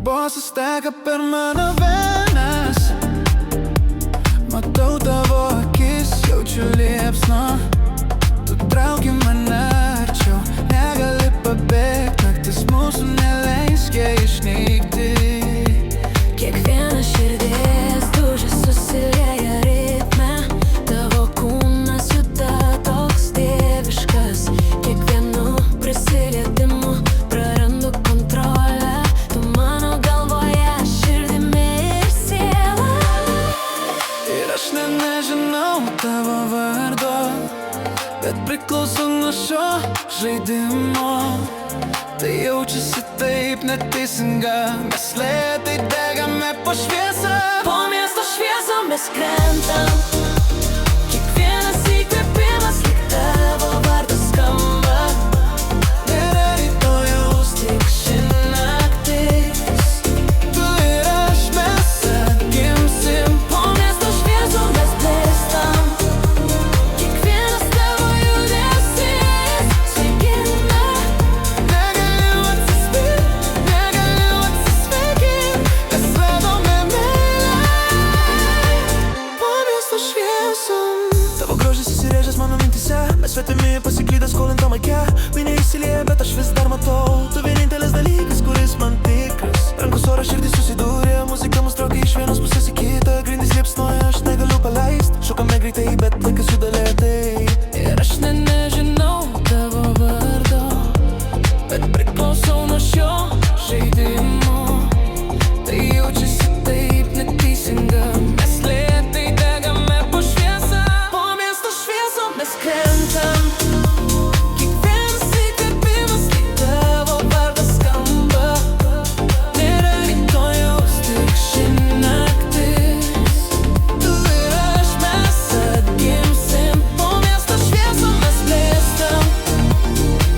bosas teka per mano venas. Matau tavo akis, jaučiu liepsną. Tu trauki mane arčiau, negali pabėgt. Naktis mūsų neleis jai išnykti. Kiekviena širdis dužė susilieja ritme. Tavo kūnas juda toks dieviškas. Kiekvienu prisilietimu prarandu kontrolę. Tu mano galvoje širdimi ir siela. Ir aš nežinau tavo vardo, bet priklausau nuo šio žaidimo. Tai jaučiasi taip neteisinga. Mes lėtai degame po šviesą. Po miesto šviesą mes krentam. Kiekvienas įkvėpimas lyg tavo vardas skamba. Nėra rytojaus, Tik ši naktis. tu ir aš, mes atgimsim. Po miesto šviesą mes blėstam. Kiekvienas tavo judesys svaigina. Negaliu atsisveikint, mes vedome meilę po miesto šviesom. Tavo grožis įsirėžęs mano mintyse. Mes svetimi pasiklydęs skolintam aike. Vieni įsilieja, bet aš vis dar matau. Tu vienintelis dalykas, kuris man tikras. Rankos oras, širdis susidūrė. Muzika mus traukia iš vienos pusės į kitą. Grindys liepsnoja, aš negaliu paleist. Šokame greitai, bet laikas juda lėtai. Ir aš nežinau tavo vardo, bet priklausau nuo šio žaidimo. Tai jaučiasi taip neteisinga. Mes lėtai degame po šviesą. Po miesto šviesą mes krentam. Kiekvienas įkvėpimas lyg tavo vardas skamba. Nėra rytojaus, tik ši naktis. Tu ir aš, mes atgimsim. Po miesto šviesą mes blėstam.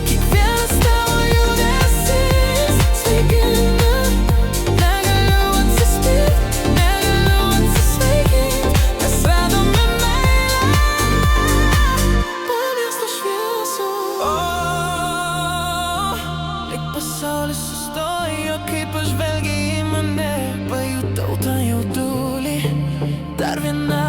Kiekvienas tavo judesys svaigina. Negaliu atsisveikint, mes vedome meilę po miesto šviesų. Lyg pasaulis sustojo, kai pažvelgei į mane. Pajutau tą jaudulį. Dar viena